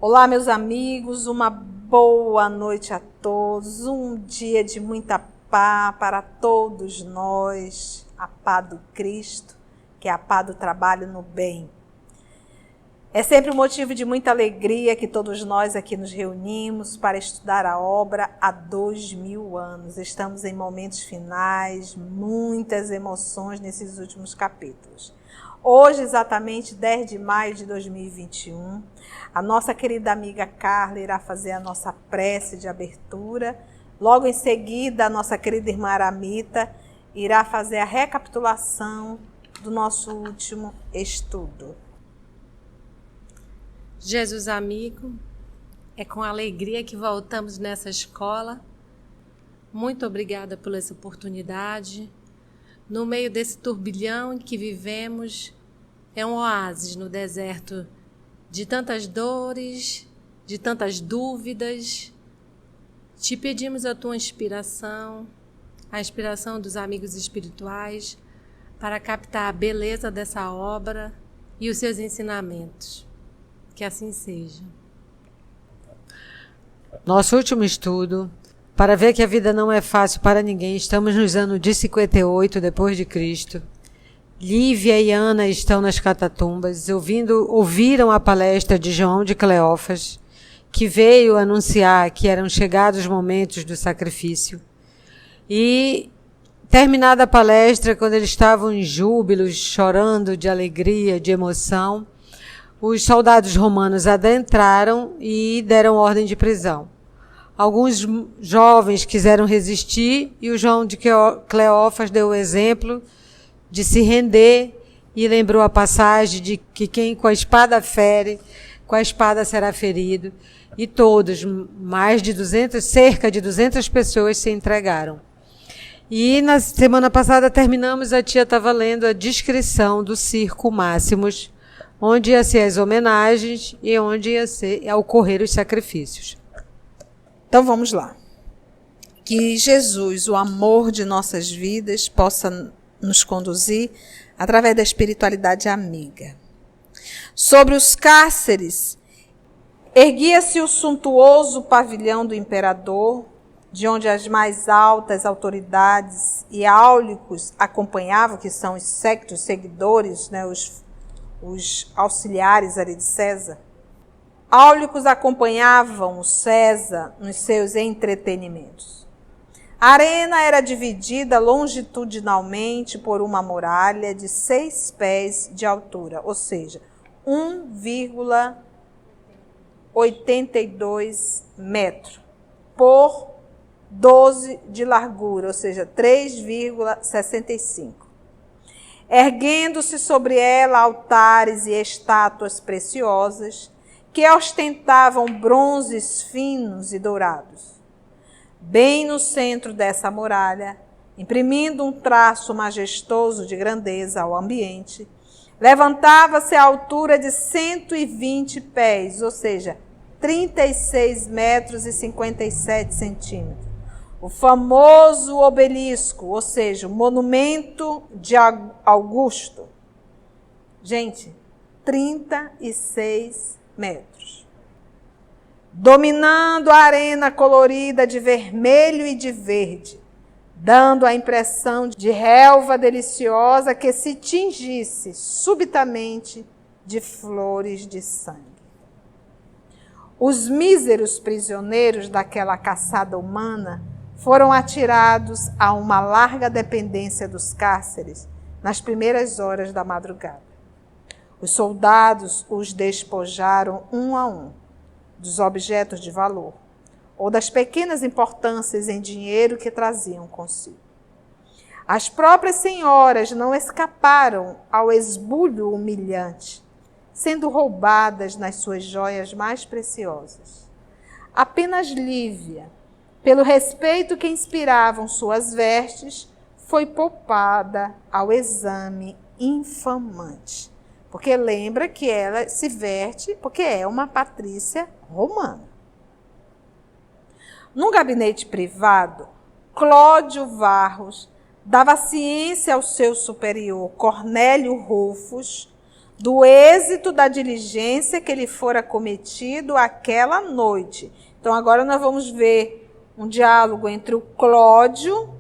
Olá, meus amigos, uma boa noite a todos, um dia de muita paz para todos nós, a paz do Cristo, que é a paz do trabalho no bem. É sempre um motivo de muita alegria que todos nós aqui nos reunimos para estudar a obra há 2000 anos. Estamos em momentos finais, muitas emoções nesses últimos capítulos. Hoje, exatamente 10 de maio de 2021, a nossa querida amiga Carla irá fazer a nossa prece de abertura. Logo em seguida, a nossa querida irmã Aramita irá fazer a recapitulação do nosso último estudo. Jesus amigo, é com alegria que voltamos nessa escola. Muito obrigada por essa oportunidade. No meio desse turbilhão em que vivemos, é um oásis no deserto de tantas dores, de tantas dúvidas. Te pedimos a tua inspiração, a inspiração dos amigos espirituais, para captar a beleza dessa obra e os seus ensinamentos. Que assim seja. Nosso último estudo, para ver que a vida não é fácil para ninguém, estamos nos anos de 58 depois de Cristo. Lívia e Ana estão nas catatumbas, ouviram a palestra de João de Cleófas, que veio anunciar que eram chegados os momentos do sacrifício. E, terminada a palestra, quando eles estavam em júbilos, chorando de alegria, de emoção, os soldados romanos adentraram e deram ordem de prisão. Alguns jovens quiseram resistir e o João de Cleófas deu o exemplo de se render e lembrou a passagem de que quem com a espada fere, com a espada será ferido. E todos, cerca de 200 pessoas se entregaram. E na semana passada terminamos, a tia estava lendo a descrição do circo Máximos, onde ia ser as homenagens e onde ia ocorrer os sacrifícios. Então vamos lá. Que Jesus, o amor de nossas vidas, possa nos conduzir através da espiritualidade amiga. Sobre os cárceres, erguia-se o suntuoso pavilhão do imperador, de onde as mais altas autoridades e áulicos acompanhavam, que são os séquitos seguidores, né, os auxiliares ali de César. Áulicos acompanhavam o César nos seus entretenimentos. A arena era dividida longitudinalmente por uma muralha de 6 pés de altura, ou seja, 1,82 metros, por 12 de largura, ou seja, 3,65. Erguendo-se sobre ela altares e estátuas preciosas, que ostentavam bronzes finos e dourados. Bem no centro dessa muralha, imprimindo um traço majestoso de grandeza ao ambiente, levantava-se a altura de 120 pés, ou seja, 36 metros e 57 centímetros. O famoso obelisco, ou seja, o monumento de Augusto. Gente, 36 metros. Dominando a arena colorida de vermelho e de verde, dando a impressão de relva deliciosa que se tingisse subitamente de flores de sangue. Os míseros prisioneiros daquela caçada humana foram atirados a uma larga dependência dos cárceres nas primeiras horas da madrugada. Os soldados os despojaram um a um dos objetos de valor ou das pequenas importâncias em dinheiro que traziam consigo. As próprias senhoras não escaparam ao esbulho humilhante, sendo roubadas nas suas joias mais preciosas. Apenas Lívia, pelo respeito que inspiravam suas vestes, foi poupada ao exame infamante, Porque lembra que ela se veste porque é uma patrícia romana. Num gabinete privado, Cláudio Varros dava ciência ao seu superior, Cornélio Rufus, do êxito da diligência que lhe fora cometido aquela noite. Então, agora nós vamos ver um diálogo entre o Cláudio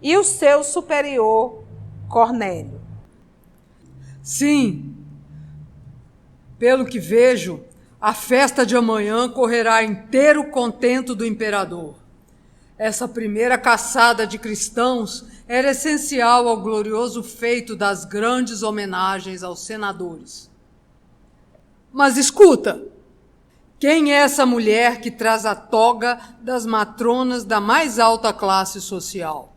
e o seu superior, Cornélio. Sim, pelo que vejo, a festa de amanhã correrá inteiro contento do imperador. Essa primeira caçada de cristãos era essencial ao glorioso feito das grandes homenagens aos senadores. Mas escuta, quem é essa mulher que traz a toga das matronas da mais alta classe social?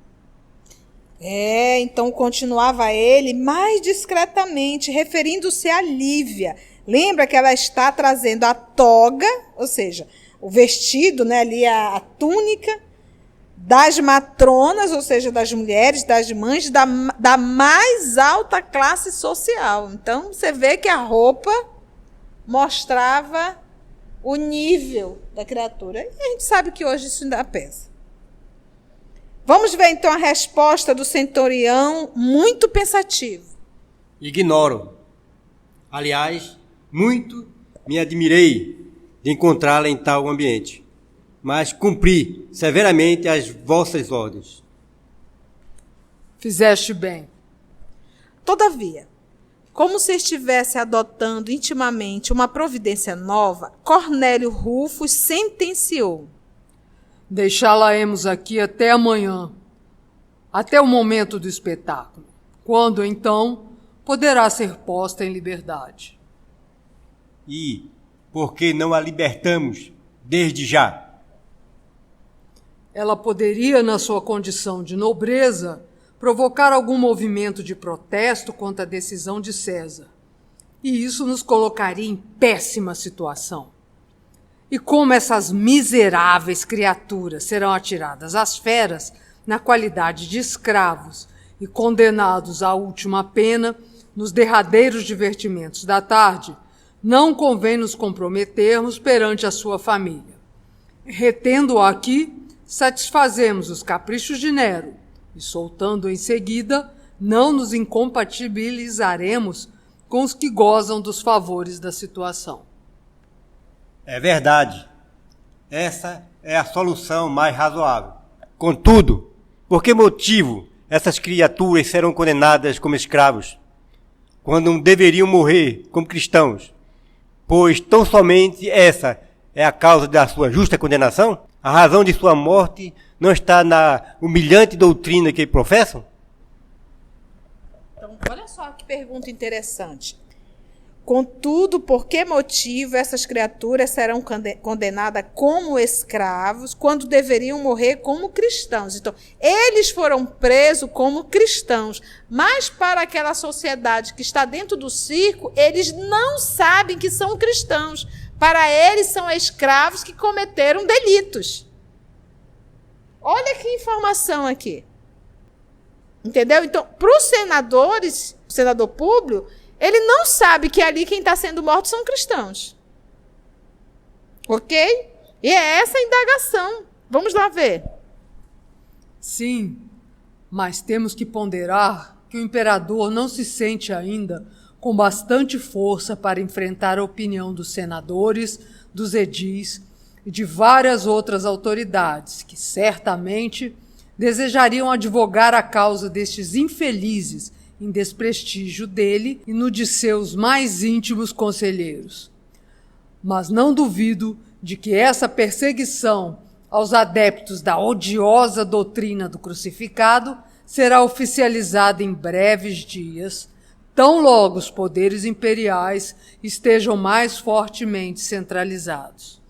Então continuava ele mais discretamente, referindo-se a Lívia. Lembra que ela está trazendo a toga, ou seja, o vestido, né, ali a túnica das matronas, ou seja, das mulheres, das mães da mais alta classe social. Então, você vê que a roupa mostrava o nível da criatura. E a gente sabe que hoje isso ainda pesa. Vamos ver, então, a resposta do centurião, muito pensativo. Ignoro. Aliás, muito me admirei de encontrá-la em tal ambiente, mas cumpri severamente as vossas ordens. Fizeste bem. Todavia, como se estivesse adotando intimamente uma providência nova, Cornélio Rufus sentenciou: Deixá-la-emos aqui até amanhã, até o momento do espetáculo, quando, então, poderá ser posta em liberdade. E por que não a libertamos desde já? Ela poderia, na sua condição de nobreza, provocar algum movimento de protesto contra a decisão de César. E isso nos colocaria em péssima situação. E como essas miseráveis criaturas serão atiradas às feras na qualidade de escravos e condenados à última pena nos derradeiros divertimentos da tarde, não convém nos comprometermos perante a sua família. Retendo-o aqui, satisfazemos os caprichos de Nero e, soltando em seguida, não nos incompatibilizaremos com os que gozam dos favores da situação. É verdade. Essa é a solução mais razoável. Contudo, por que motivo essas criaturas serão condenadas como escravos, quando não deveriam morrer como cristãos? Pois tão somente essa é a causa da sua justa condenação? A razão de sua morte não está na humilhante doutrina que professam? Então, olha só que pergunta interessante. Contudo, por que motivo essas criaturas serão condenadas como escravos quando deveriam morrer como cristãos? Então, eles foram presos como cristãos, mas para aquela sociedade que está dentro do circo, eles não sabem que são cristãos. Para eles, são escravos que cometeram delitos. Olha que informação aqui. Entendeu? Então, para os senadores, o senador Públio, ele não sabe que ali quem está sendo morto são cristãos. Ok? E é essa a indagação. Vamos lá ver. Sim, mas temos que ponderar que o imperador não se sente ainda com bastante força para enfrentar a opinião dos senadores, dos edis e de várias outras autoridades que certamente desejariam advogar a causa destes infelizes em desprestígio dele e no de seus mais íntimos conselheiros. Mas não duvido de que essa perseguição aos adeptos da odiosa doutrina do crucificado será oficializada em breves dias, tão logo os poderes imperiais estejam mais fortemente centralizados.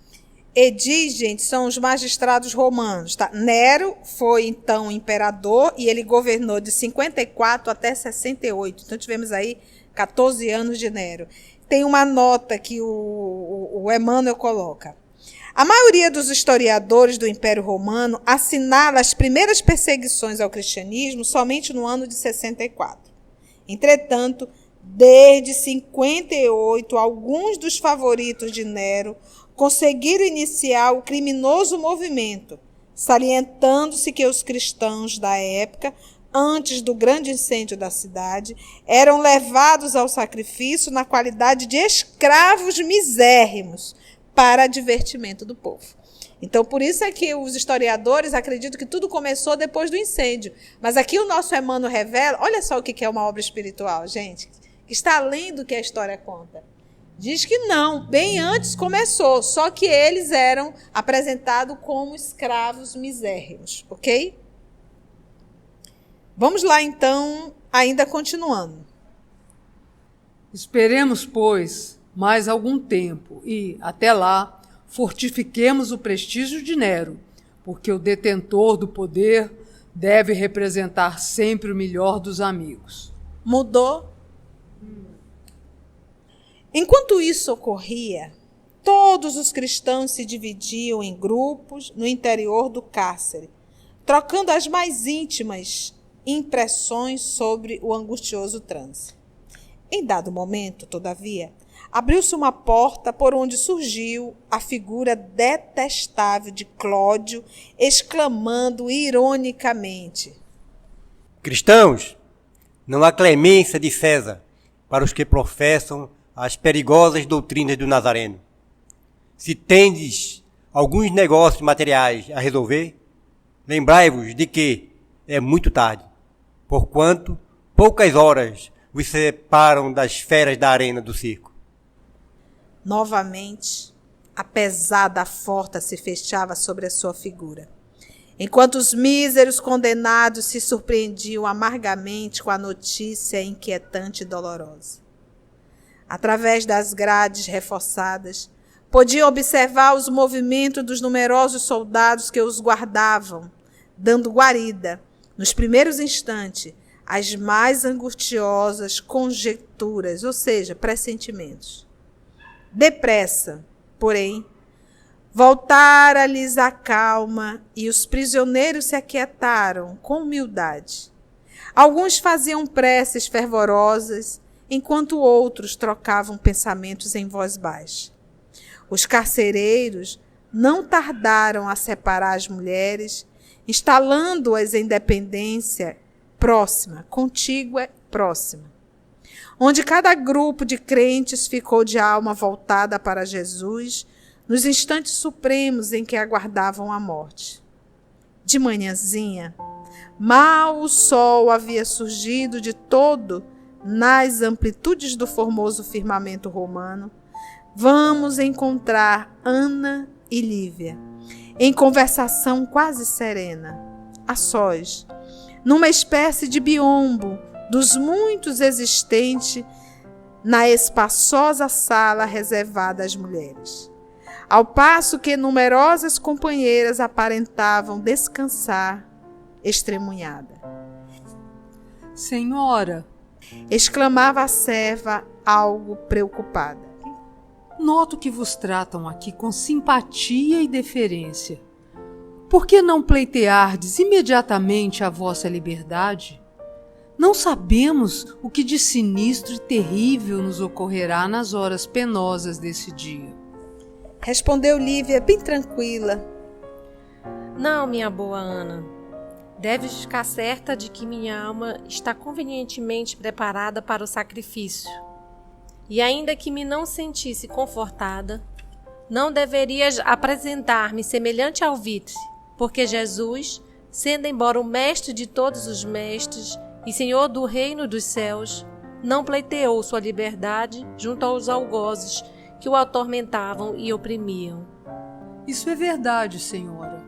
Edis, gente, são os magistrados romanos. Tá? Nero foi, então, imperador e ele governou de 54 até 68. Então, tivemos aí 14 anos de Nero. Tem uma nota que o Emmanuel coloca. A maioria dos historiadores do Império Romano assinala as primeiras perseguições ao cristianismo somente no ano de 64. Entretanto, Desde 58, alguns dos favoritos de Nero conseguiram iniciar o criminoso movimento, salientando-se que os cristãos da época, antes do grande incêndio da cidade, eram levados ao sacrifício na qualidade de escravos misérrimos para divertimento do povo. Então, por isso é que os historiadores acreditam que tudo começou depois do incêndio. Mas aqui o nosso Emmanuel revela, olha só o que é uma obra espiritual, gente, que está além do que a história conta. Diz que não, bem antes começou, só que eles eram apresentados como escravos misérrimos, ok? Vamos lá, então, ainda continuando. Esperemos, pois, mais algum tempo e, até lá, fortifiquemos o prestígio de Nero, porque o detentor do poder deve representar sempre o melhor dos amigos. Mudou? Enquanto isso ocorria, todos os cristãos se dividiam em grupos no interior do cárcere, trocando as mais íntimas impressões sobre o angustioso transe. Em dado momento, todavia, abriu-se uma porta por onde surgiu a figura detestável de Cláudio, exclamando ironicamente: Cristãos, não há clemência de César para os que professam as perigosas doutrinas do Nazareno. Se tendes alguns negócios materiais a resolver, lembrai-vos de que é muito tarde, porquanto poucas horas vos separam das feras da arena do circo. Novamente, a pesada porta se fechava sobre a sua figura, enquanto os míseros condenados se surpreendiam amargamente com a notícia inquietante e dolorosa. Através das grades reforçadas, podiam observar os movimentos dos numerosos soldados que os guardavam, dando guarida, nos primeiros instantes, às mais angustiosas conjecturas, ou seja, pressentimentos. Depressa, porém, voltara-lhes a calma e os prisioneiros se aquietaram com humildade. Alguns faziam preces fervorosas, enquanto outros trocavam pensamentos em voz baixa. Os carcereiros não tardaram a separar as mulheres, instalando-as em dependência próxima, contígua próxima, onde cada grupo de crentes ficou de alma voltada para Jesus nos instantes supremos em que aguardavam a morte. De manhãzinha, mal o sol havia surgido de todo nas amplitudes do formoso firmamento romano, vamos encontrar Ana e Lívia, em conversação quase serena, a sós, numa espécie de biombo dos muitos existentes na espaçosa sala reservada às mulheres, ao passo que numerosas companheiras aparentavam descansar extremunhada. Senhora, exclamava a serva, algo preocupada. noto que vos tratam aqui com simpatia e deferência. Por que não pleiteardes imediatamente a vossa liberdade? Não sabemos o que de sinistro e terrível nos ocorrerá nas horas penosas desse dia. Respondeu Lívia, bem tranquila. Não, minha boa Ana. Deves ficar certa de que minha alma está convenientemente preparada para o sacrifício. E ainda que me não sentisse confortada, não deverias apresentar-me semelhante ao alvitre, porque Jesus, sendo embora o mestre de todos os mestres e Senhor do reino dos céus, não pleiteou sua liberdade junto aos algozes que o atormentavam e oprimiam. Isso é verdade, senhora.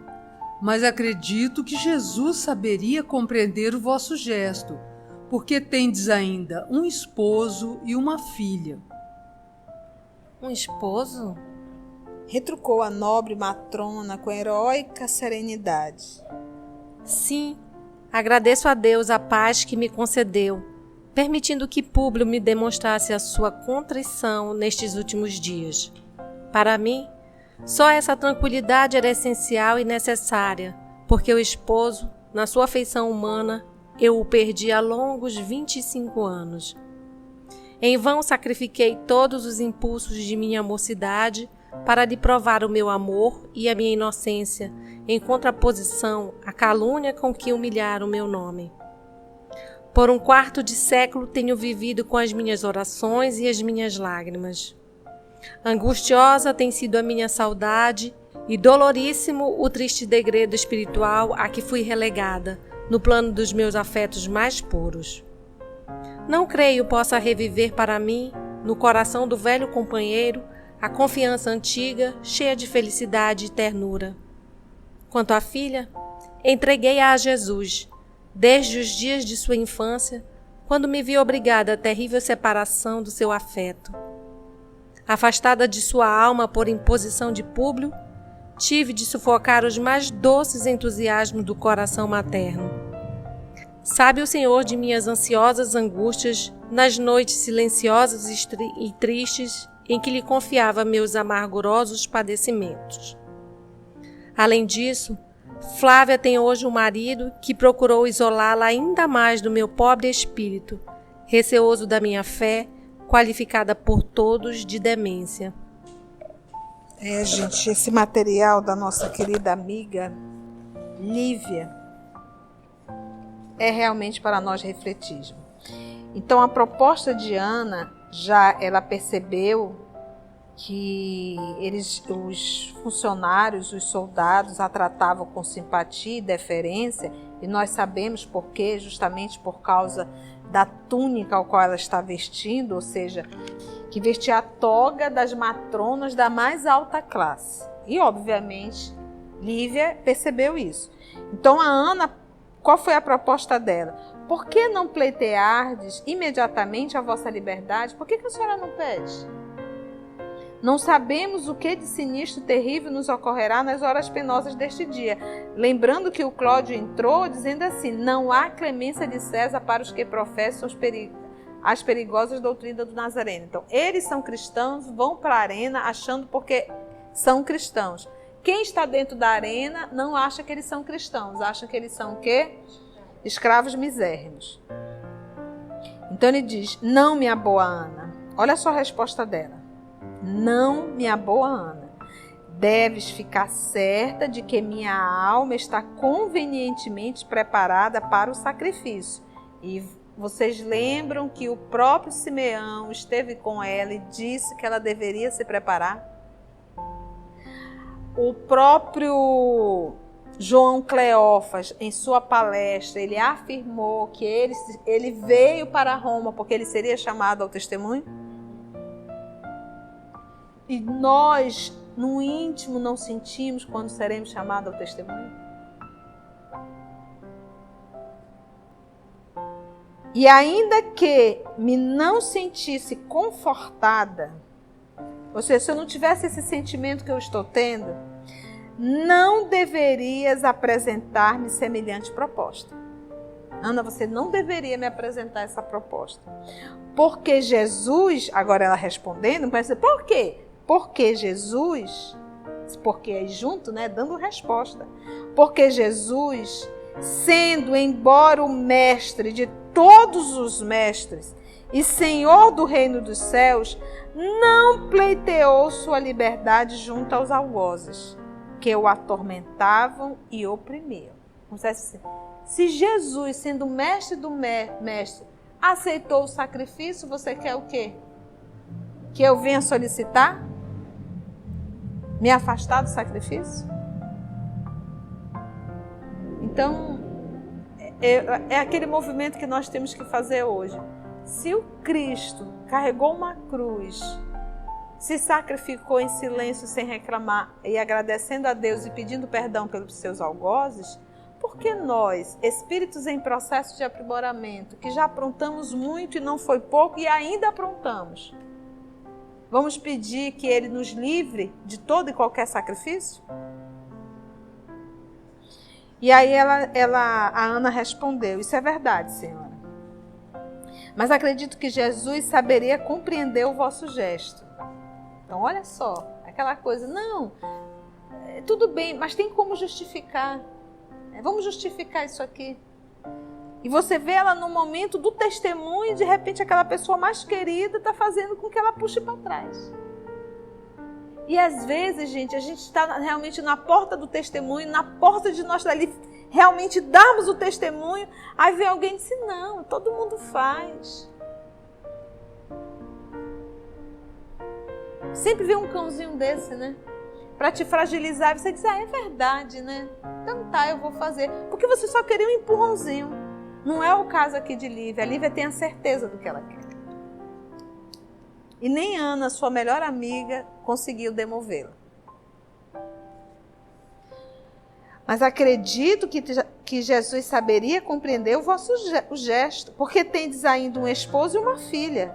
Mas acredito que Jesus saberia compreender o vosso gesto, porque tendes ainda um esposo e uma filha. Um esposo? Retrucou a nobre matrona com heróica serenidade. Sim, agradeço a Deus a paz que me concedeu, permitindo que Públio me demonstrasse a sua contrição nestes últimos dias. Para mim, só essa tranquilidade era essencial e necessária, porque o esposo, na sua afeição humana, eu o perdi há longos 25 anos. Em vão sacrifiquei todos os impulsos de minha mocidade para lhe provar o meu amor e a minha inocência, em contraposição à calúnia com que humilharam o meu nome. Por 1/4 de século tenho vivido com as minhas orações e as minhas lágrimas. Angustiosa tem sido a minha saudade e doloríssimo o triste degredo espiritual a que fui relegada no plano dos meus afetos mais puros. Não creio possa reviver para mim, no coração do velho companheiro, a confiança antiga, cheia de felicidade e ternura. Quanto à filha, entreguei-a a Jesus, desde os dias de sua infância, quando me vi obrigada à terrível separação do seu afeto. Afastada de sua alma por imposição de Públio, tive de sufocar os mais doces entusiasmos do coração materno. Sabe o Senhor de minhas ansiosas angústias nas noites silenciosas e tristes em que lhe confiava meus amargurosos padecimentos. Além disso, Flávia tem hoje um marido que procurou isolá-la ainda mais do meu pobre espírito, receoso da minha fé, qualificada por todos de demência. Gente, esse material da nossa querida amiga Lívia é realmente para nós refletirmos. Então, a proposta de Ana, ela percebeu que os funcionários, os soldados, a tratavam com simpatia e deferência, e nós sabemos por quê, justamente por causa da túnica ao qual ela está vestindo, ou seja, que vestia a toga das matronas da mais alta classe. E, obviamente, Lívia percebeu isso. Então, a Ana, qual foi a proposta dela? Por que não pleiteardes imediatamente a vossa liberdade? Por que a senhora não pede? Não sabemos o que de sinistro e terrível nos ocorrerá nas horas penosas deste dia. Lembrando que o Cláudio entrou dizendo assim: não há clemência de César para os que professam as perigosas doutrinas do Nazareno. Então, eles são cristãos, vão para a arena achando porque são cristãos. Quem está dentro da arena não acha que eles são cristãos, acha que eles são o quê? Escravos misérrimos. Então ele diz: não, minha boa Ana. Olha só a resposta dela. Não, minha boa Ana. Deves ficar certa de que minha alma está convenientemente preparada para o sacrifício. E vocês lembram que o próprio Simeão esteve com ela e disse que ela deveria se preparar? O próprio João Cleófas, em sua palestra, ele afirmou que ele veio para Roma porque ele seria chamado ao testemunho. E nós, no íntimo, não sentimos quando seremos chamados ao testemunho? E ainda que me não sentisse confortada, ou seja, se eu não tivesse esse sentimento que eu estou tendo, não deverias apresentar-me semelhante proposta. Ana, você não deveria me apresentar essa proposta. Porque Jesus, agora ela respondendo, vai dizer, por quê? Porque Jesus, porque aí junto, né, dando resposta. Porque Jesus, sendo embora o mestre de todos os mestres e Senhor do reino dos céus, não pleiteou sua liberdade junto aos algozes, que o atormentavam e oprimiam. Se Jesus, sendo mestre do mestre, aceitou o sacrifício, você quer o quê? Que eu venha solicitar? Me afastar do sacrifício? Então, é aquele movimento que nós temos que fazer hoje. Se o Cristo carregou uma cruz, se sacrificou em silêncio sem reclamar e agradecendo a Deus e pedindo perdão pelos seus algozes, por que nós, espíritos em processo de aprimoramento, que já aprontamos muito e não foi pouco e ainda aprontamos, vamos pedir que Ele nos livre de todo e qualquer sacrifício? E aí a Ana respondeu, isso é verdade, Senhora. Mas acredito que Jesus saberia compreender o vosso gesto. Então, olha só, aquela coisa, não, tudo bem, mas tem como justificar. Vamos justificar isso aqui. E você vê ela no momento do testemunho e de repente aquela pessoa mais querida está fazendo com que ela puxe para trás. E às vezes, gente, a gente está realmente na porta do testemunho, na porta de nós ali realmente darmos o testemunho, aí vem alguém e diz, não, todo mundo faz. Sempre vem um cãozinho desse, né? Para te fragilizar, e você diz, é verdade, né? Então tá, eu vou fazer. Porque você só queria um empurrãozinho. Não é o caso aqui de Lívia. A Lívia tem a certeza do que ela quer. E nem Ana, sua melhor amiga, conseguiu demovê-la. Mas acredito que Jesus saberia compreender o vosso gesto, porque tendes ainda um esposo e uma filha.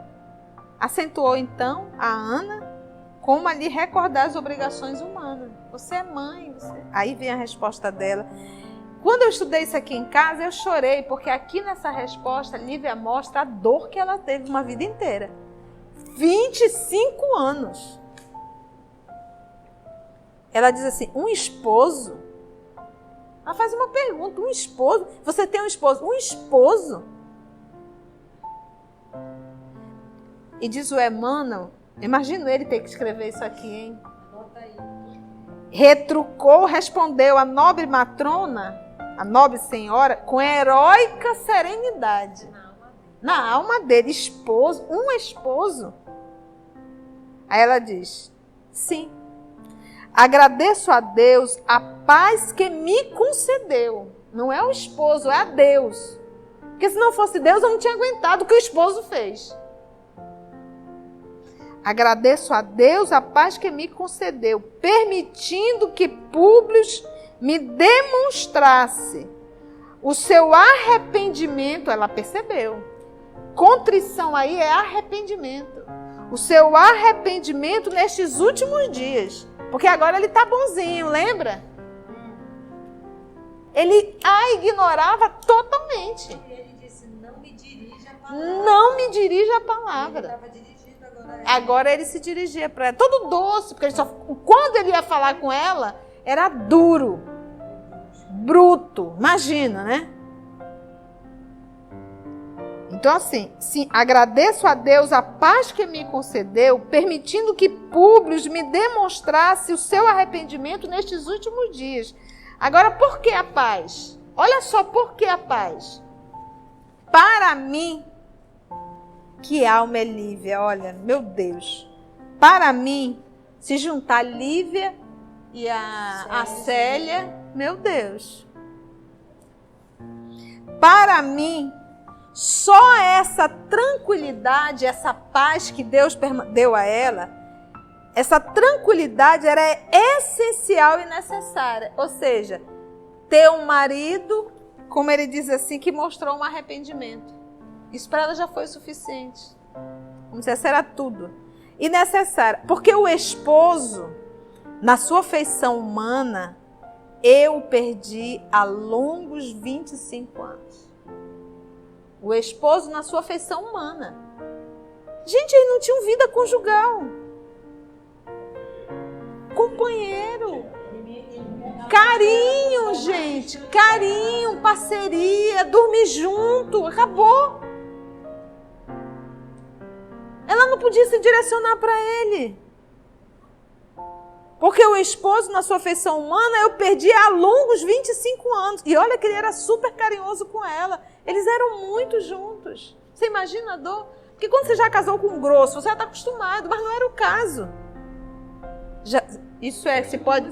Acentuou então a Ana como a lhe recordar as obrigações humanas. Você é mãe. Aí vem a resposta dela. Quando eu estudei isso aqui em casa, eu chorei, porque aqui nessa resposta, Lívia mostra a dor que ela teve uma vida inteira. 25 anos. Ela diz assim, um esposo? Ela faz uma pergunta, um esposo? Você tem um esposo? Um esposo? E diz o Emmanuel, imagino ele ter que escrever isso aqui, hein? Retrucou, respondeu a nobre matrona, a nobre senhora, com heróica serenidade. Na alma dele, esposo, um esposo. Aí ela diz, sim, agradeço a Deus a paz que me concedeu. Não é o esposo, é a Deus. Porque se não fosse Deus, eu não tinha aguentado o que o esposo fez. Agradeço a Deus a paz que me concedeu, permitindo que Públio me demonstrasse o seu arrependimento. Ela percebeu. Contrição aí é arrependimento. O seu arrependimento nestes últimos dias. Porque agora ele está bonzinho, lembra? Ele a ignorava totalmente. Ele disse, não me dirija a palavra. Não me dirija a palavra. Ele estava dirigindo agora. Agora ele se dirigia para ela. Todo doce, porque quando ele ia falar com ela, era duro. Bruto. Imagina, né? Então assim, sim, agradeço a Deus a paz que me concedeu, permitindo que Públio me demonstrasse o seu arrependimento nestes últimos dias. Agora, por que a paz? Olha só, por que a paz? Para mim, que alma é Lívia, olha, meu Deus. Para mim, se juntar Lívia e a Célia, meu Deus. Para mim, só essa tranquilidade, essa paz que Deus deu a ela, essa tranquilidade era essencial e necessária. Ou seja, ter um marido, como ele diz assim, que mostrou um arrependimento. Isso para ela já foi o suficiente. Não sei se era tudo. E necessário. Porque o esposo, na sua feição humana, eu o perdi há longos 25 anos. O esposo na sua feição humana. Gente, eles não tinham vida conjugal. Companheiro. Carinho, gente. Carinho, parceria, dormir junto. Acabou. Ela não podia se direcionar para ele. Porque o esposo, na sua feição humana, eu perdi há longos 25 anos. E olha que ele era super carinhoso com ela. Eles eram muito juntos. Você imagina a dor? Porque quando você já casou com um grosso, você já está acostumado, mas não era o caso. Isso é, se pode...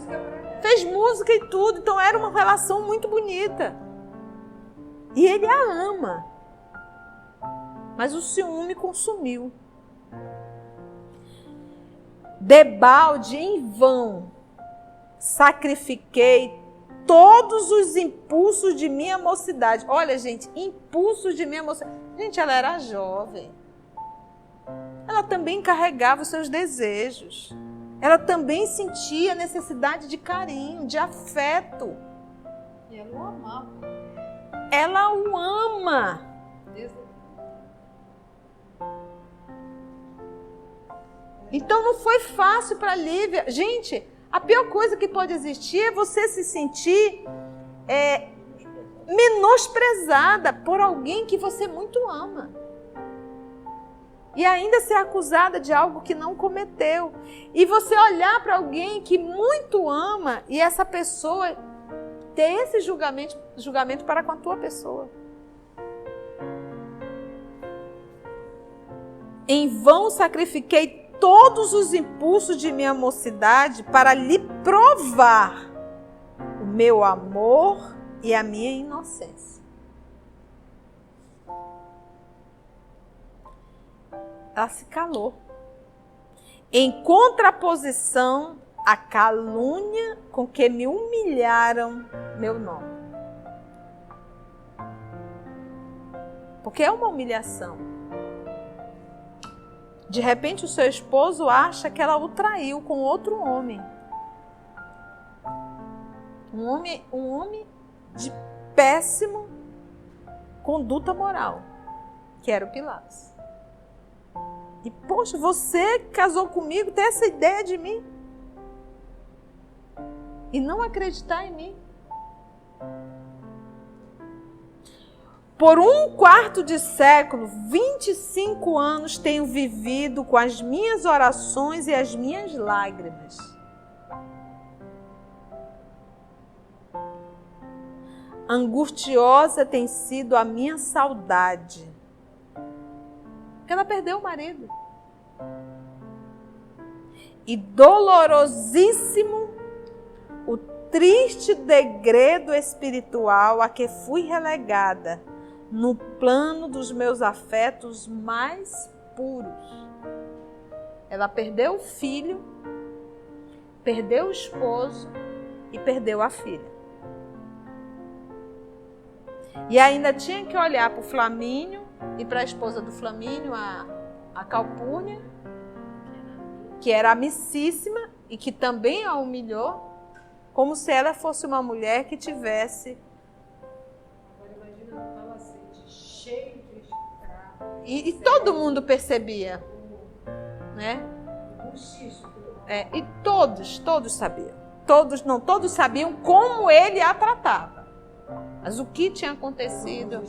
Fez música e tudo, então era uma relação muito bonita. E ele a ama. Mas o ciúme consumiu. Debalde em vão sacrifiquei todos os impulsos de minha mocidade. Olha, gente, impulsos de minha mocidade. Gente, ela era jovem. Ela também carregava os seus desejos. Ela também sentia necessidade de carinho, de afeto. E ela o amava. Ela o ama. Então não foi fácil para Lívia. Gente, a pior coisa que pode existir é você se sentir menosprezada por alguém que você muito ama. E ainda ser acusada de algo que não cometeu. E você olhar para alguém que muito ama e essa pessoa ter esse julgamento para com a tua pessoa. Em vão sacrifiquei todos os impulsos de minha mocidade para lhe provar o meu amor e a minha inocência. Ela se calou. Em contraposição à calúnia com que me humilharam meu nome. Porque é uma humilhação. De repente o seu esposo acha que ela o traiu com outro homem. Um homem de péssima conduta moral, que era o Pilatos. E, poxa, você casou comigo, tem essa ideia de mim? E não acreditar em mim? Por 1/4 de século, 25 anos tenho vivido com as minhas orações e as minhas lágrimas. Angustiosa tem sido a minha saudade. Porque ela perdeu o marido. E dolorosíssimo o triste degredo espiritual a que fui relegada no plano dos meus afetos mais puros. Ela perdeu o filho, perdeu o esposo e perdeu a filha. E ainda tinha que olhar para o Flamínio e para a esposa do Flamínio, a Calpurnia, que era amicíssima e que também a humilhou, como se ela fosse uma mulher que tivesse... Agora imagina um palacete cheio de escravos. E todo mundo percebia, né? E todos sabiam. Todos sabiam como ele a tratava. Mas o que tinha acontecido?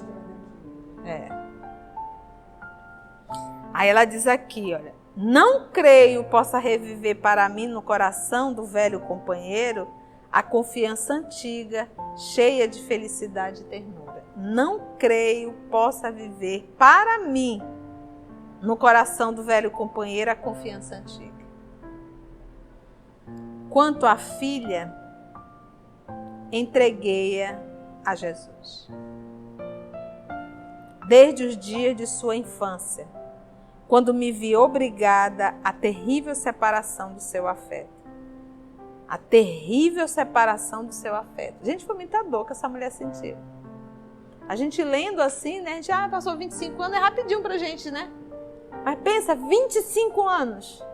Aí ela diz aqui, olha, não creio possa reviver para mim no coração do velho companheiro a confiança antiga, cheia de felicidade e ternura. Não creio possa viver para mim no coração do velho companheiro a confiança antiga. Quanto à filha, entreguei-a a Jesus. Desde os dias de sua infância, quando me vi obrigada à terrível separação do seu afeto. A terrível separação do seu afeto. Gente, foi muita dor que essa mulher sentiu. A gente lendo assim, né? A gente passou 25 anos, é rapidinho pra gente, né? Mas pensa, 25 anos.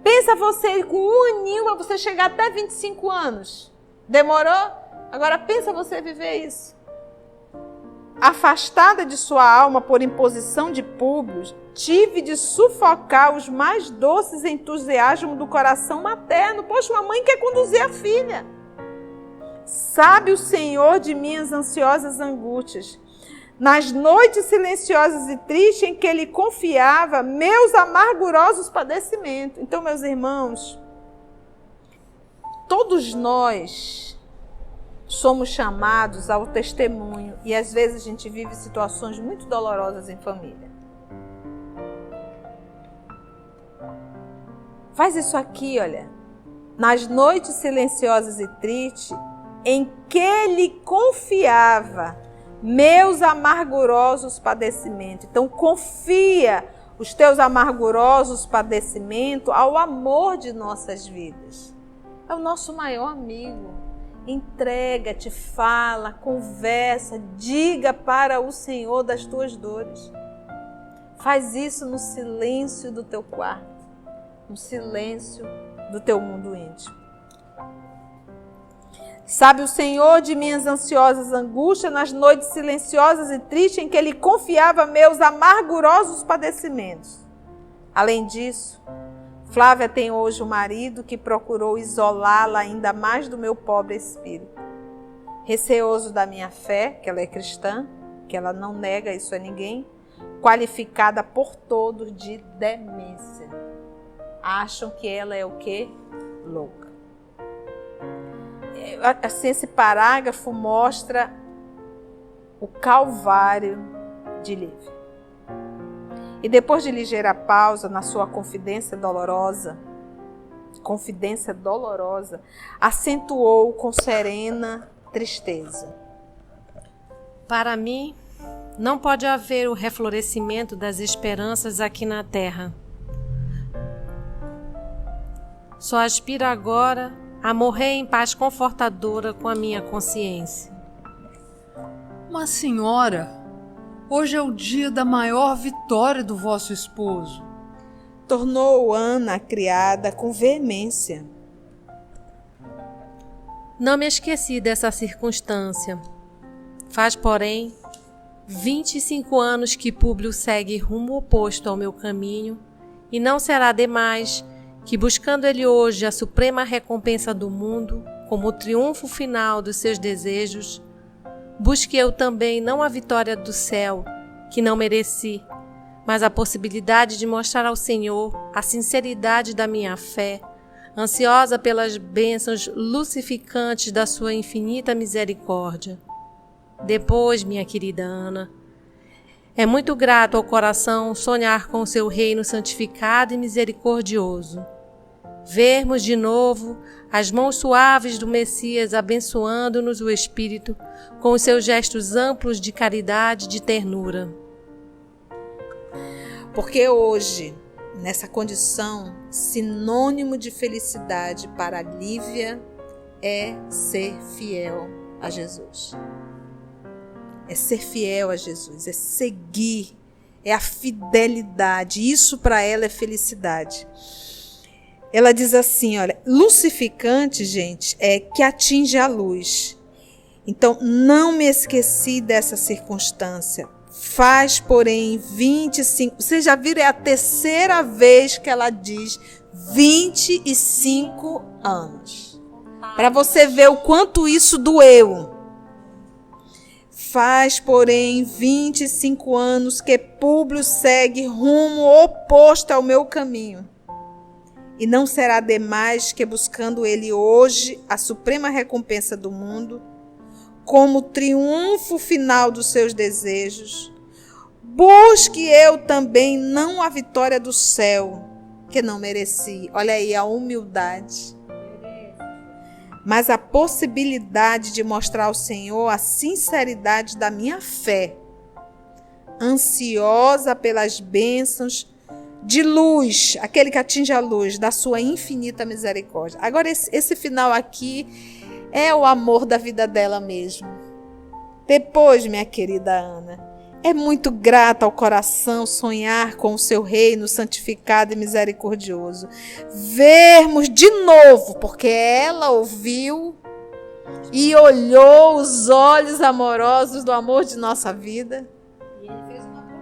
Pensa você com um aninho para você chegar até 25 anos. Demorou? Agora pensa você viver isso. Afastada de sua alma por imposição de Públio, tive de sufocar os mais doces entusiasmos do coração materno. Poxa, uma mãe quer conduzir a filha. Sabe o Senhor de minhas ansiosas angústias. Nas noites silenciosas e tristes em que Ele confiava meus amargurosos padecimentos. Então, meus irmãos, todos nós somos chamados ao testemunho e às vezes a gente vive situações muito dolorosas em família. Faz isso aqui, olha. Nas noites silenciosas e tristes em que Ele confiava meus amargurosos padecimentos. Então confia os teus amargurosos padecimentos ao amor de nossas vidas. É o nosso maior amigo. Entrega-te, fala, conversa, diga para o Senhor das tuas dores. Faz isso no silêncio do teu quarto, no silêncio do teu mundo íntimo. Sabe o Senhor de minhas ansiosas angústias nas noites silenciosas e tristes em que Ele confiava meus amargurosos padecimentos. Além disso, Flávia tem hoje um marido que procurou isolá-la ainda mais do meu pobre espírito. receoso da minha fé, que ela é cristã, que ela não nega isso a ninguém, qualificada por todos de demência. Acham que ela é o quê? Louca. Assim, esse parágrafo mostra o calvário de Lívia. E depois de ligeira pausa na sua confidência dolorosa, acentuou com serena tristeza. Para mim, não pode haver o reflorescimento das esperanças aqui na terra. Só aspiro agora a morrer em paz confortadora com a minha consciência. Mas, senhora, hoje é o dia da maior vitória do vosso esposo. Tornou Ana a criada com veemência. Não me esqueci dessa circunstância. Faz, porém, 25 anos que Públio segue rumo oposto ao meu caminho, e não será demais que, buscando ele hoje a suprema recompensa do mundo, como o triunfo final dos seus desejos, busque eu também não a vitória do céu, que não mereci, mas a possibilidade de mostrar ao Senhor a sinceridade da minha fé, ansiosa pelas bênçãos lucificantes da sua infinita misericórdia. Depois, minha querida Ana, é muito grato ao coração sonhar com o seu reino santificado e misericordioso. Vermos de novo as mãos suaves do Messias abençoando-nos o Espírito com os seus gestos amplos de caridade e de ternura. Porque hoje, nessa condição, sinônimo de felicidade para Lívia é ser fiel a Jesus. É ser fiel a Jesus, é seguir, é a fidelidade. Isso para ela é felicidade. Ela diz assim, olha, lucificante, gente, é que atinge a luz. Então, não me esqueci dessa circunstância. Faz, porém, 25... Vocês já viram? É a terceira vez que ela diz 25 anos. Para você ver o quanto isso doeu. Faz, porém, 25 anos que Públio segue rumo oposto ao meu caminho. E não será demais que, buscando ele hoje a suprema recompensa do mundo, como triunfo final dos seus desejos, busque eu também não a vitória do céu, que não mereci. Olha aí a humildade. Mas a possibilidade de mostrar ao Senhor a sinceridade da minha fé, ansiosa pelas bênçãos de luz, aquele que atinge a luz da sua infinita misericórdia. Agora, esse final aqui é o amor da vida dela mesmo. Depois, minha querida Ana, é muito grato ao coração sonhar com o seu reino santificado e misericordioso. Vermos de novo, porque ela ouviu e olhou os olhos amorosos do amor de nossa vida.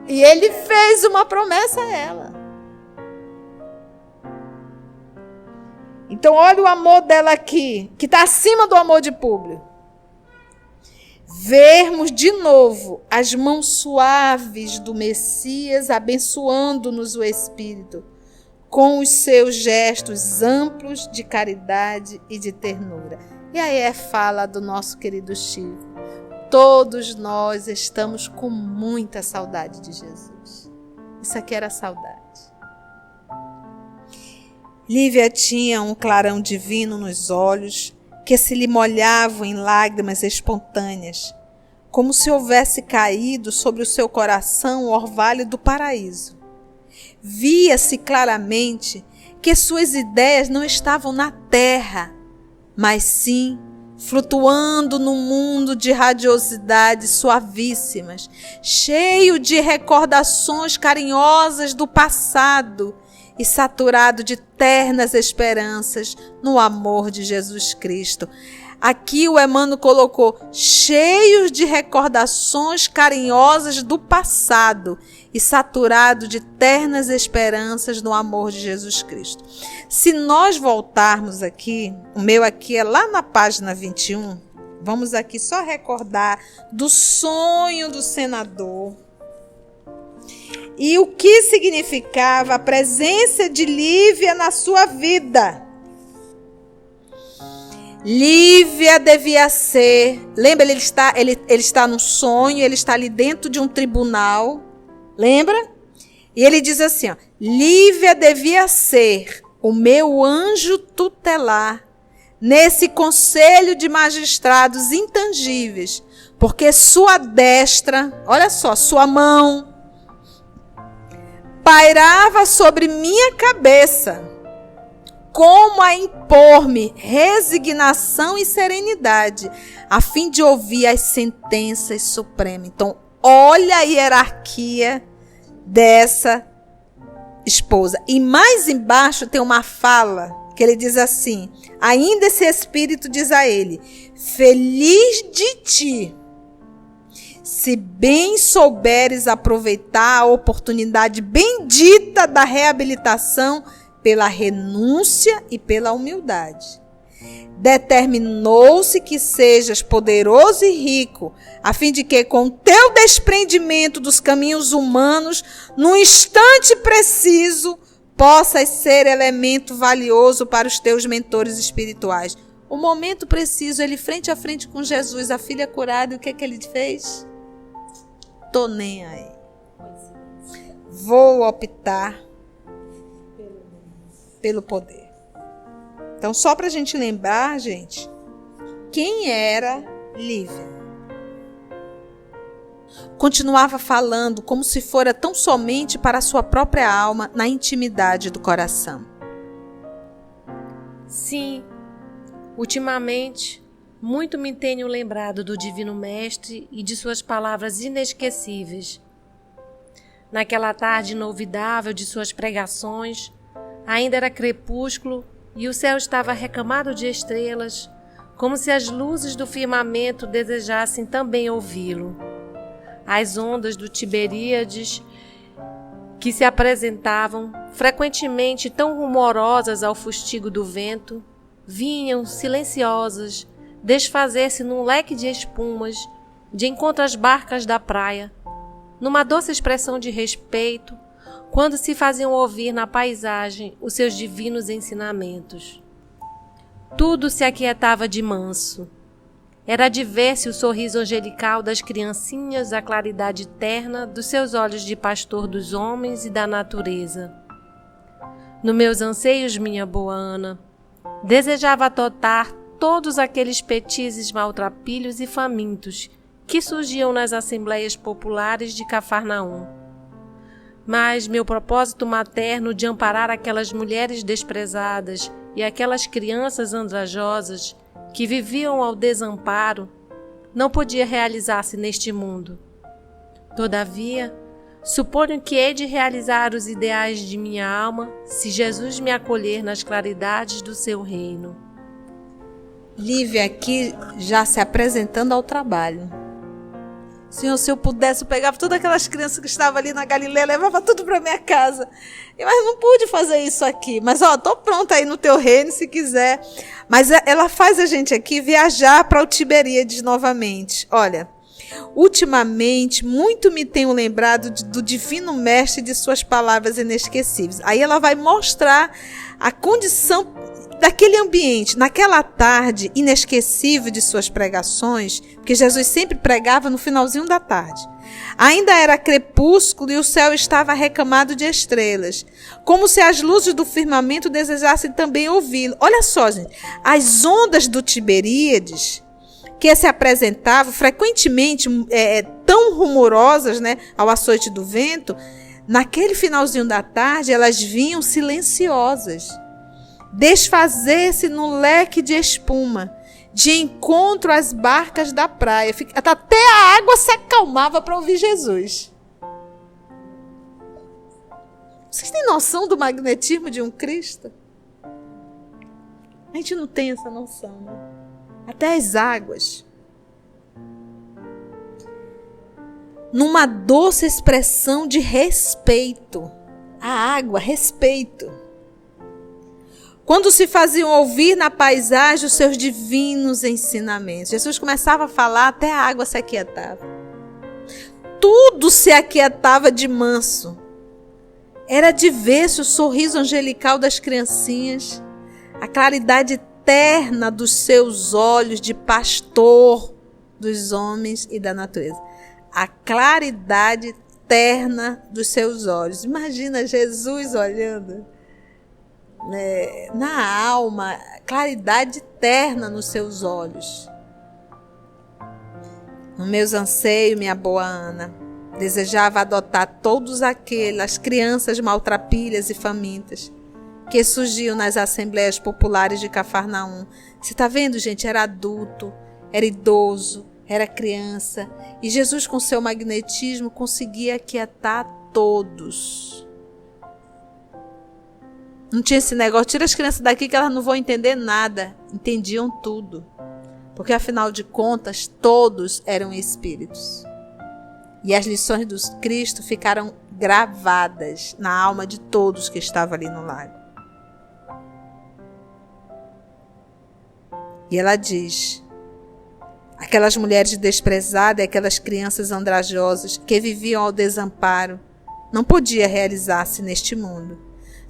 E ele fez uma promessa a ela. Então, olha o amor dela aqui, que está acima do amor de Públio. Vermos de novo as mãos suaves do Messias abençoando-nos o Espírito, com os seus gestos amplos de caridade e de ternura. E aí é fala do nosso querido Chico. Todos nós estamos com muita saudade de Jesus. Isso aqui era saudade. Lívia tinha um clarão divino nos olhos que se lhe molhavam em lágrimas espontâneas, como se houvesse caído sobre o seu coração o orvalho do paraíso. Via-se claramente que suas ideias não estavam na terra, mas sim flutuando num mundo de radiosidades suavíssimas, cheio de recordações carinhosas do passado e saturado de ternas esperanças no amor de Jesus Cristo. Aqui o Emmanuel colocou cheios de recordações carinhosas do passado e saturado de ternas esperanças no amor de Jesus Cristo. Se nós voltarmos aqui, o meu aqui é lá na página 21, Vamos aqui só recordar do sonho do senador e o que significava a presença de Lívia na sua vida. Lívia devia ser, lembra, ele está num sonho, ele está ali dentro de um tribunal, lembra? E ele diz assim, ó, Lívia devia ser o meu anjo tutelar nesse conselho de magistrados intangíveis, porque sua destra, olha só, sua mão, pairava sobre minha cabeça, como a impor-me resignação e serenidade, a fim de ouvir as sentenças supremas. Então, olha a hierarquia dessa esposa. E mais embaixo tem uma fala que ele diz assim, ainda esse espírito diz a ele, feliz de ti, se bem souberes aproveitar a oportunidade bendita da reabilitação pela renúncia e pela humildade. Determinou-se que sejas poderoso e rico, a fim de que, com teu desprendimento dos caminhos humanos, no instante preciso, possas ser elemento valioso para os teus mentores espirituais. O momento preciso, ele frente a frente com Jesus, a filha curada, e o que ele fez? Tô nem aí. Vou optar pelo poder. Então, só para a gente lembrar, gente, quem era Lívia? Continuava falando como se fora tão somente para a sua própria alma, na intimidade do coração. Sim, ultimamente, muito me tenho lembrado do Divino Mestre e de suas palavras inesquecíveis. Naquela tarde inolvidável de suas pregações, ainda era crepúsculo e o céu estava recamado de estrelas, como se as luzes do firmamento desejassem também ouvi-lo. As ondas do Tiberíades, que se apresentavam, frequentemente tão rumorosas ao fustigo do vento, vinham silenciosas, desfazer-se num leque de espumas, de encontro às barcas da praia, numa doce expressão de respeito, quando se faziam ouvir na paisagem os seus divinos ensinamentos. Tudo se aquietava de manso. Era de ver-se o sorriso angelical das criancinhas, a claridade terna dos seus olhos de pastor dos homens e da natureza. Nos meus anseios, minha boa Ana, desejava atotar todos aqueles petizes maltrapilhos e famintos que surgiam nas assembleias populares de Cafarnaum. Mas meu propósito materno de amparar aquelas mulheres desprezadas e aquelas crianças andrajosas que viviam ao desamparo não podia realizar-se neste mundo. Todavia, suponho que hei de realizar os ideais de minha alma se Jesus me acolher nas claridades do seu reino. Lívia aqui já se apresentando ao trabalho. Senhor, se eu pudesse, eu pegava todas aquelas crianças que estavam ali na Galileia, levava tudo para minha casa. Mas não pude fazer isso aqui. Mas, estou pronta aí no teu reino, se quiser. Mas ela faz a gente aqui viajar para o Tiberíades novamente. Olha, ultimamente, muito me tenho lembrado do Divino Mestre e de suas palavras inesquecíveis. Aí ela vai mostrar a condição daquele ambiente, naquela tarde inesquecível de suas pregações, porque Jesus sempre pregava no finalzinho da tarde. Ainda era crepúsculo e o céu estava recamado de estrelas, como se as luzes do firmamento desejassem também ouvi-lo. Olha só, gente, as ondas do Tiberíades, que se apresentavam frequentemente tão rumorosas, né, ao açoite do vento, naquele finalzinho da tarde elas vinham silenciosas, desfazer-se num leque de espuma, de encontro às barcas da praia. Até a água se acalmava para ouvir Jesus. Vocês têm noção do magnetismo de um Cristo? A gente não tem essa noção, né? Até as águas. Numa doce expressão de respeito. A água, respeito. quando se faziam ouvir na paisagem os seus divinos ensinamentos. Jesus começava a falar, até a água se aquietava. Tudo se aquietava de manso. Era de ver-se o sorriso angelical das criancinhas, a claridade terna dos seus olhos de pastor dos homens e da natureza. A claridade terna dos seus olhos. Imagina Jesus olhando, né, na alma, claridade terna nos seus olhos. Nos meus anseios, minha boa Ana, desejava adotar todos aquelas crianças maltrapilhas e famintas que surgiam nas assembleias populares de Cafarnaum. Você está vendo, gente? Era adulto, era idoso, era criança. E Jesus, com seu magnetismo, conseguia aquietar todos. Não tinha esse negócio, tira as crianças daqui que elas não vão entender nada. Entendiam tudo. Porque, afinal de contas, todos eram espíritos. E as lições do Cristo ficaram gravadas na alma de todos que estavam ali no lago. E ela diz, aquelas mulheres desprezadas e aquelas crianças andrajosas que viviam ao desamparo, não podia realizar-se neste mundo.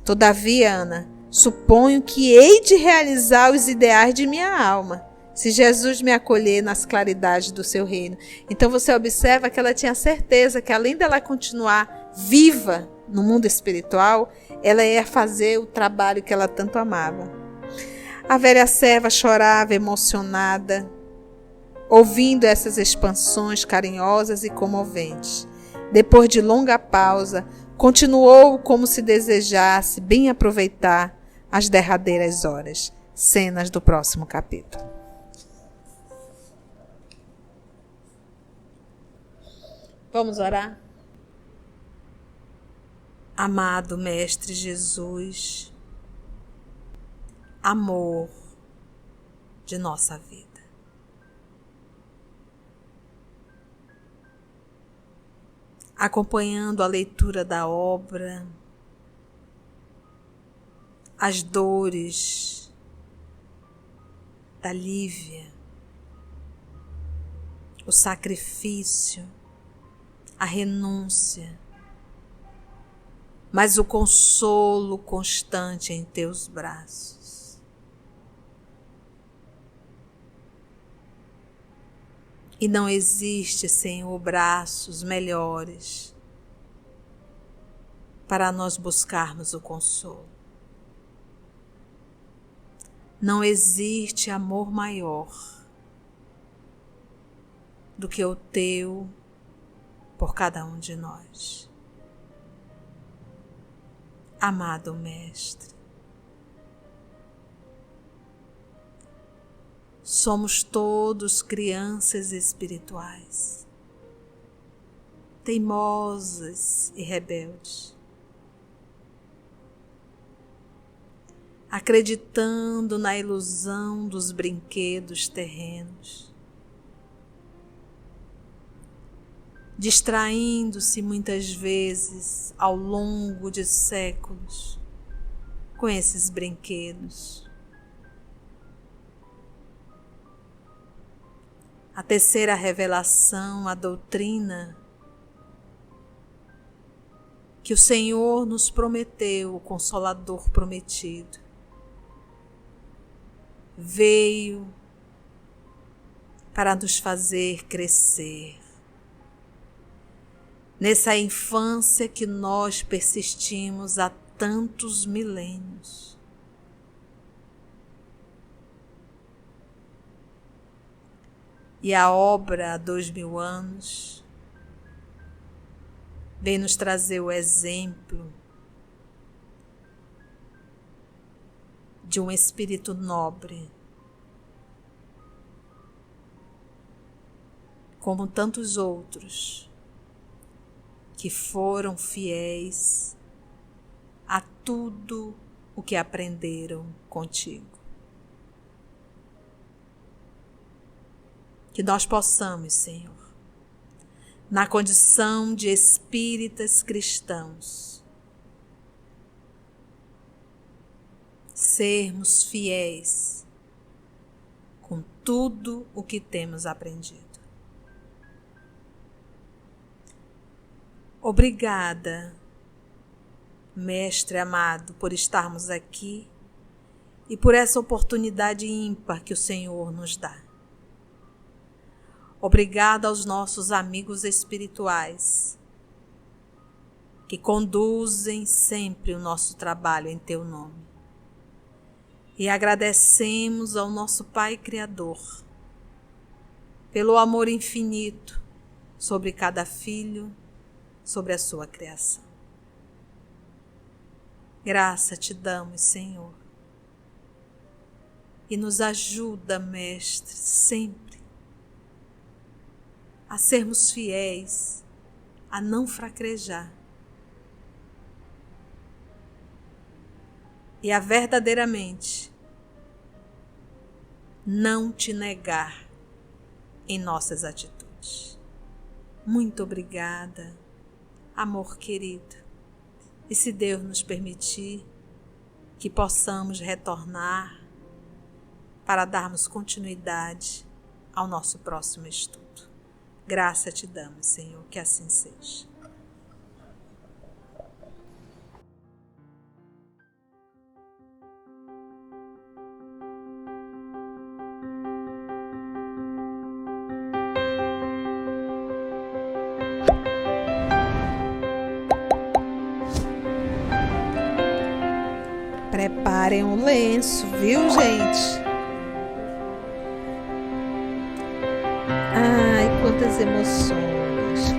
Todavia, Ana, suponho que hei de realizar os ideais de minha alma, se Jesus me acolher nas claridades do seu reino. Então você observa que ela tinha certeza que, além dela continuar viva no mundo espiritual, ela ia fazer o trabalho que ela tanto amava. A velha serva chorava emocionada, ouvindo essas expansões carinhosas e comoventes. Depois de longa pausa, continuou como se desejasse bem aproveitar as derradeiras horas. Cenas do próximo capítulo. Vamos orar? Amado Mestre Jesus, amor de nossa vida. Acompanhando a leitura da obra, as dores da Lívia, o sacrifício, a renúncia, mas o consolo constante em teus braços. E não existe, Senhor, braços melhores para nós buscarmos o consolo. Não existe amor maior do que o teu por cada um de nós. Amado Mestre, somos todos crianças espirituais, teimosas e rebeldes, acreditando na ilusão dos brinquedos terrenos, distraindo-se muitas vezes ao longo de séculos com esses brinquedos. A terceira revelação, a doutrina que o Senhor nos prometeu, o Consolador prometido, veio para nos fazer crescer nessa infância que nós persistimos há tantos milênios. E a obra há 2000 anos vem nos trazer o exemplo de um espírito nobre, como tantos outros que foram fiéis a tudo o que aprenderam contigo. Que nós possamos, Senhor, na condição de espíritas cristãos, sermos fiéis com tudo o que temos aprendido. Obrigada, Mestre amado, por estarmos aqui e por essa oportunidade ímpar que o Senhor nos dá. Obrigada aos nossos amigos espirituais que conduzem sempre o nosso trabalho em Teu nome. E agradecemos ao nosso Pai Criador pelo amor infinito sobre cada filho, sobre a sua criação. Graça te damos, Senhor, e nos ajuda, Mestre, sempre a sermos fiéis, a não fraquejar e a verdadeiramente não te negar em nossas atitudes. Muito obrigada, amor querido. E se Deus nos permitir, que possamos retornar para darmos continuidade ao nosso próximo estudo. Graça te damos, Senhor, que assim seja. Preparem um lenço, viu, gente? Ai, quantas emoções,